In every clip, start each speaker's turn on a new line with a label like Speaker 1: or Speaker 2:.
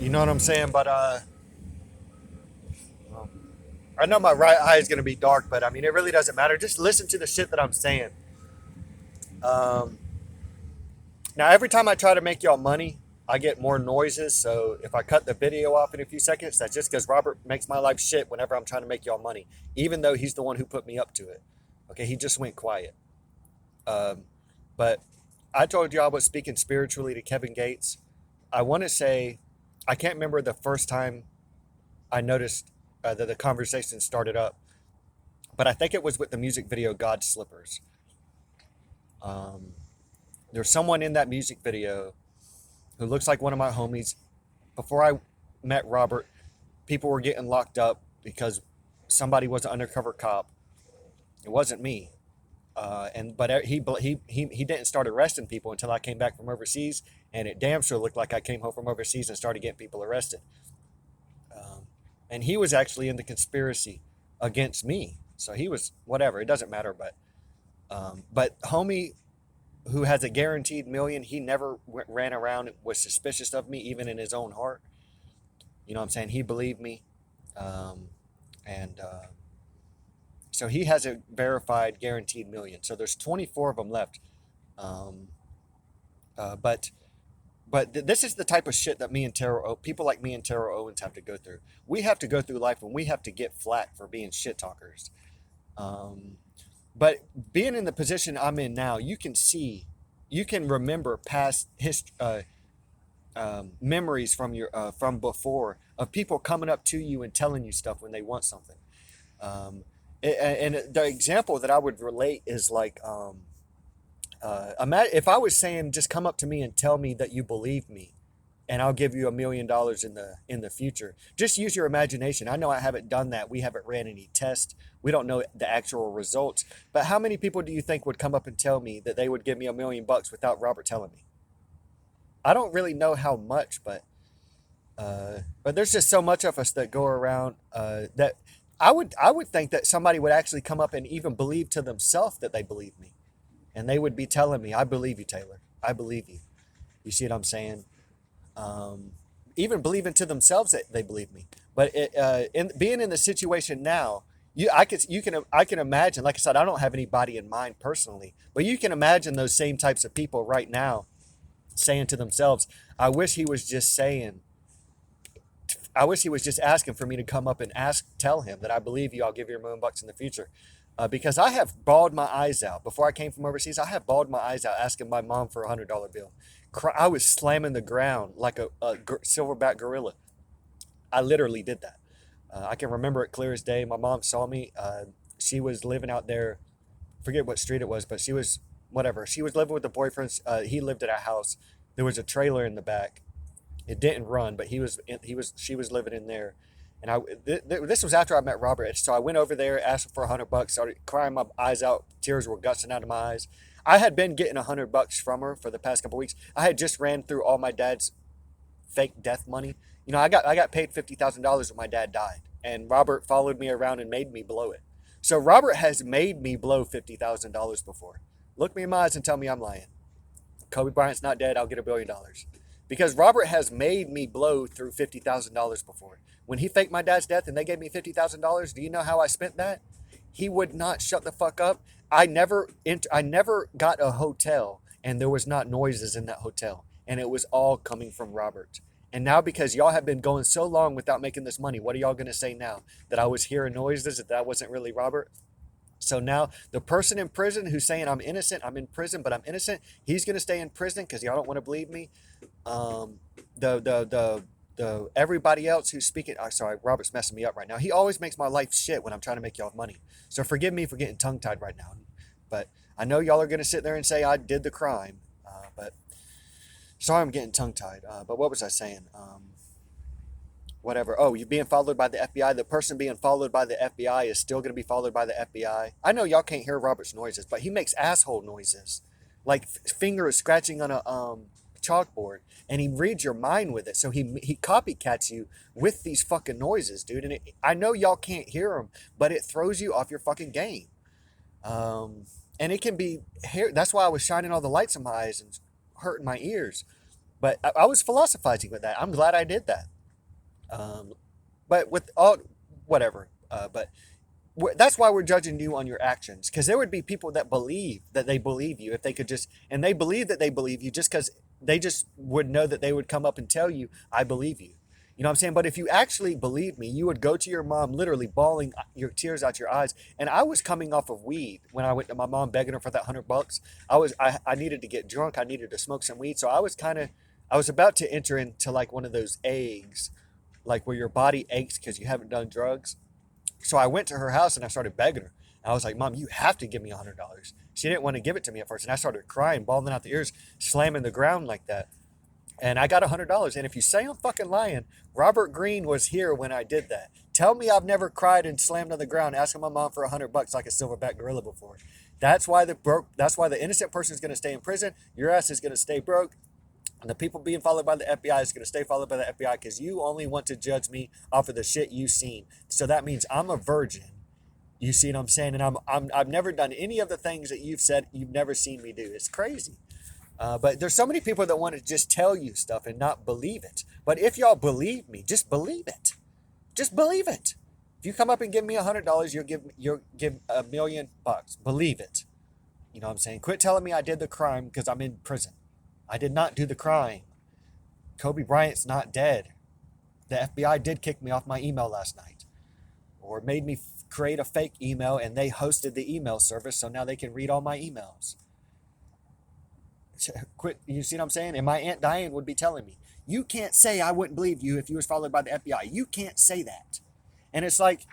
Speaker 1: You know what I'm saying? But I know my right eye is gonna be dark, but I mean, it really doesn't matter. Just listen to the shit that I'm saying. Um, Now, every time I try to make y'all money, I get more noises. So if I cut the video off in a few seconds, that's just because Robert makes my life shit whenever I'm trying to make y'all money, even though he's the one who put me up to it. Okay, he just went quiet. Um, but I told you I was speaking spiritually to Kevin Gates. I want to say, I can't remember the first time I noticed that the conversation started up, but I think it was with the music video "God's Slippers." Um, there's someone in that music video who looks like one of my homies. Before I met Robert, people were getting locked up because somebody was an undercover cop. It wasn't me. But he didn't start arresting people until I came back from overseas, and it damn sure looked like I came home from overseas and started getting people arrested. Um, and he was actually in the conspiracy against me, so he was whatever. It doesn't matter, but homie who has a guaranteed million, he never ran around and was suspicious of me, even in his own heart. You know what I'm saying? He believed me, um, and so he has a verified guaranteed million. So there's 24 of them left. Um, uh, but this is the type of shit that me and people like me and Terrell Owens have to go through. We have to go through life and we have to get flack for being shit talkers. Um, but being in the position I'm in now, you can remember past history, memories from from before of people coming up to you and telling you stuff when they want something. Um, and the example that I would relate is like, if I was saying, just come up to me and tell me that you believe me, and I'll give you $1 million in the future. Just use your imagination. I know I haven't done that. We haven't ran any tests. We don't know the actual results. But how many people do you think would come up and tell me that they would give me $1 million without Robert telling me? I don't really know how much, but there's just so much of us that go around that I would think that somebody would actually come up and even believe to themselves that they believe me, and they would be telling me, "I believe you, Taylor. I believe you." You see what I'm saying? Um, Even believing to themselves that they believe me. But in being in the situation now, I can imagine. Like I said, I don't have anybody in mind personally, but you can imagine those same types of people right now saying to themselves, "I wish he was just saying." I wish he was just asking for me to come up and tell him that I believe you. I'll give you $1 million in the future, because I have bawled my eyes out before I came from overseas. I have bawled my eyes out asking my mom for $100 bill. I was slamming the ground like a silverback gorilla. I literally did that. I can remember it clear as day. My mom saw me. She was living out there. Forget what street it was, but she was whatever. She was living with the boyfriends. He lived at a house. There was a trailer in the back. It didn't run, but she was living in there, and this was after I met Robert. So I went over there, asked him for $100, started crying my eyes out, tears were gushing out of my eyes. I had been getting $100 from her for the past couple weeks. I had just ran through all my dad's fake death money. You know, I got paid $50,000 when my dad died, and Robert followed me around and made me blow it. So Robert has made me blow $50,000 before. Look me in my eyes and tell me I'm lying. Kobe Bryant's not dead. I'll get $1 billion. Because Robert has made me blow through $50,000 before. When he faked my dad's death and they gave me $50,000, do you know how I spent that? He would not shut the fuck up. I never got a hotel and there was not noises in that hotel, and it was all coming from Robert. And now, because y'all have been going so long without making this money, what are y'all going to say now? That I was hearing noises, that wasn't really Robert? So now the person in prison who's saying I'm innocent, I'm in prison, but I'm innocent, he's going to stay in prison because y'all don't want to believe me. Um, the everybody else who's speaking, sorry, Robert's messing me up right now. He always makes my life shit when I'm trying to make y'all money. So forgive me for getting tongue tied right now. But I know y'all are going to sit there and say I did the crime. But sorry, I'm getting tongue tied. But what was I saying? Whatever. Oh, you're being followed by the FBI. The person being followed by the FBI is still going to be followed by the FBI. I know y'all can't hear Robert's noises, but he makes asshole noises, like fingers scratching on a chalkboard, and he reads your mind with it. So he copycats you with these fucking noises, dude. And I know y'all can't hear him, but it throws you off your fucking game. Um, and it can be hair. That's why I was shining all the lights in my eyes and hurting my ears. But I was philosophizing with that. I'm glad I did that. Um, but with all whatever. But that's why we're judging you on your actions, because there would be people that believe that they believe you if they could just, and they believe that they believe you just because they just would know that they would come up and tell you, I believe you. You know what I'm saying? But if you actually believe me, you would go to your mom literally bawling your tears out your eyes. And I was coming off of weed when I went to my mom begging her for that $100. I needed to get drunk. I needed to smoke some weed. So I was about to enter into like one of those eggs, like where your body aches because you haven't done drugs. So I went to her house and I started begging her. And I was like, Mom, you have to give me $100. She didn't want to give it to me at first. And I started crying, bawling out the ears, slamming the ground like that. And I got $100. And if you say I'm fucking lying, Robert Greene was here when I did that. Tell me I've never cried and slammed on the ground asking my mom for $100 like a silverback gorilla before. That's why the innocent person is going to stay in prison. Your ass is going to stay broke. And the people being followed by the FBI is going to stay followed by the FBI because you only want to judge me off of the shit you've seen. So that means I'm a virgin. You see what I'm saying? And I've never done any of the things that you've said you've never seen me do. It's crazy. But there's so many people that want to just tell you stuff and not believe it. But if y'all believe me, just believe it. Just believe it. If you come up and give me $100, you'll give $1,000,000. Believe it. You know what I'm saying? Quit telling me I did the crime because I'm in prison. I did not do the crime. Kobe Bryant's not dead. The FBI did kick me off my email last night, or made me create a fake email, and they hosted the email service, so now they can read all my emails. Quit. You see what I'm saying? And my Aunt Diane would be telling me, you can't say I wouldn't believe you if you was followed by the FBI. You can't say that. And it's like,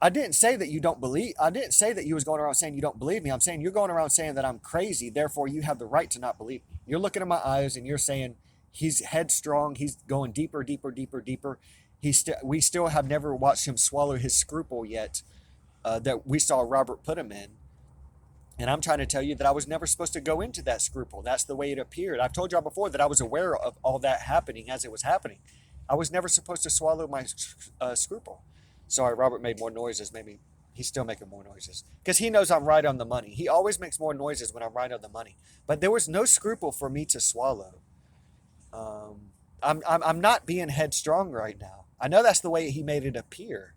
Speaker 1: I didn't say that you don't believe. I didn't say that you was going around saying you don't believe me. I'm saying you're going around saying that I'm crazy. Therefore, you have the right to not believe me. You're looking at my eyes and you're saying he's headstrong. He's going deeper, deeper, deeper, deeper. We still have never watched him swallow his scruple yet, that we saw Robert put him in. And I'm trying to tell you that I was never supposed to go into that scruple. That's the way it appeared. I've told y'all before that I was aware of all that happening as it was happening. I was never supposed to swallow my scruple. Sorry, Robert made more noises. Maybe he's still making more noises because he knows I'm right on the money. He always makes more noises when I'm right on the money. But there was no scruple for me to swallow. I'm not being headstrong right now. I know that's the way he made it appear.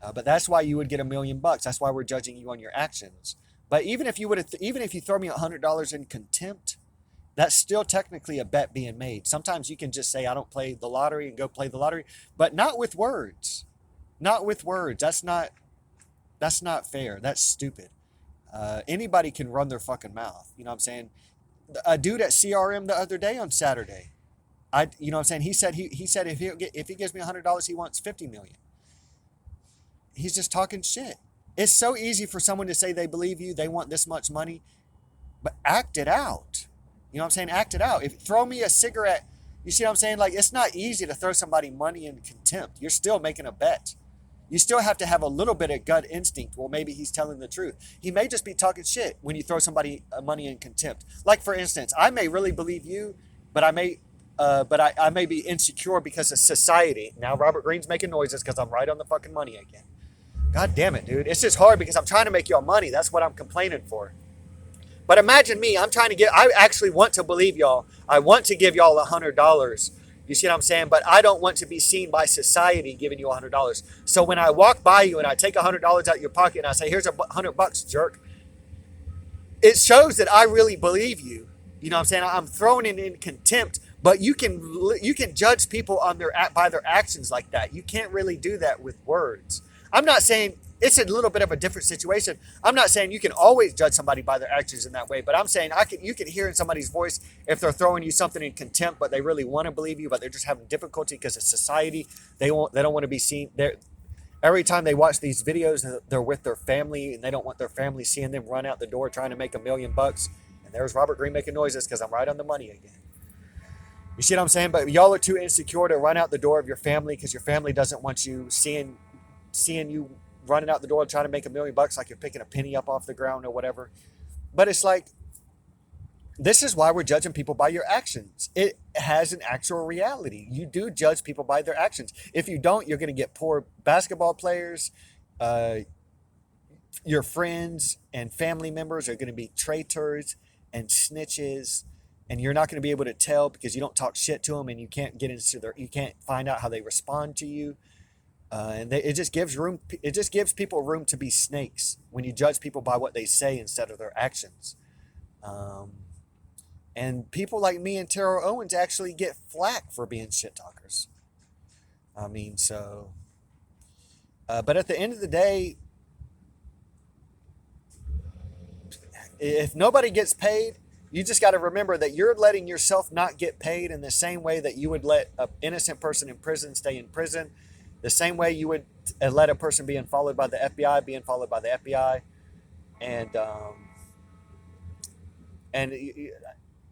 Speaker 1: But that's why you would get $1,000,000. That's why we're judging you on your actions. But even if you throw me $100 in contempt, that's still technically a bet being made. Sometimes you can just say I don't play the lottery and go play the lottery, but not with words. Not with words. That's not fair. That's stupid. Anybody can run their fucking mouth. You know what I'm saying? A dude at CRM the other day on Saturday, you know what I'm saying? He said if he gives me $100, he wants 50 million. He's just talking shit. It's so easy for someone to say they believe you, they want this much money, but act it out. You know what I'm saying? Act it out. If throw me a cigarette, you see what I'm saying? Like, it's not easy to throw somebody money in contempt. You're still making a bet. You still have to have a little bit of gut instinct. Well, maybe he's telling the truth. He may just be talking shit when you throw somebody money in contempt. Like, for instance, I may really believe you, but I may be insecure because of society. Now Robert Greene's making noises because I'm right on the fucking money again. God damn it, dude. It's just hard because I'm trying to make y'all money. That's what I'm complaining for. But imagine me. I actually want to believe y'all. I want to give y'all $100. You see what I'm saying? But I don't want to be seen by society giving you $100. So when I walk by you and I take $100 out of your pocket and I say, here's $100, jerk, it shows that I really believe you. You know what I'm saying? I'm throwing it in contempt, but you can judge people on by their actions like that. You can't really do that with words. I'm not saying it's a little bit of a different situation. I'm not saying you can always judge somebody by their actions in that way, but I'm saying you can hear in somebody's voice if they're throwing you something in contempt, but they really want to believe you, but they're just having difficulty because of society. They don't want to be seen. Every time they watch these videos, they're with their family, and they don't want their family seeing them run out the door trying to make $1,000,000. And there's Robert Greene making noises because I'm right on the money again. You see what I'm saying? But y'all are too insecure to run out the door of your family because your family doesn't want you seeing you running out the door trying to make $1,000,000 like you're picking a penny up off the ground or whatever. But it's like, this is why we're judging people by your actions. It has an actual reality. You do judge people by their actions. If you don't, you're going to get poor basketball players. Your friends and family members are going to be traitors and snitches and you're not going to be able to tell because you don't talk shit to them, and you can't get into you can't find out how they respond to you. It just gives room. It just gives people room to be snakes when you judge people by what they say instead of their actions. Um, and people like me and Terrell Owens actually get flack for being shit talkers. I mean, so. But at the end of the day, if nobody gets paid, you just got to remember that you're letting yourself not get paid in the same way that you would let an innocent person in prison stay in prison, the same way you would let a person being followed by the FBI being followed by the FBI, and and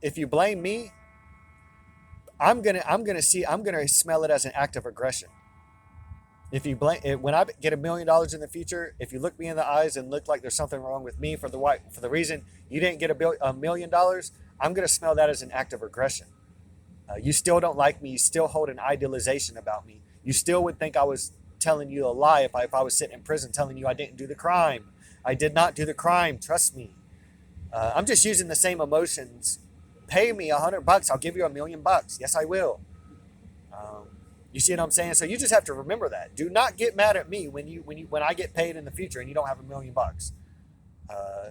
Speaker 1: if you blame me, I'm gonna smell it as an act of aggression. If you blame when I get $1 million in the future, if you look me in the eyes and look like there's something wrong with me for the reason you didn't get $1 million, I'm gonna smell that as an act of aggression. You still don't like me. You still hold an idealization about me. You still would think I was telling you a lie if I was sitting in prison telling you I didn't do the crime. I did not do the crime. Trust me. I'm just using the same emotions. Pay me $100. I'll give you $1,000,000. Yes, I will. Um, you see what I'm saying? So you just have to remember that. Do not get mad at me when I get paid in the future and you don't have $1,000,000. Uh,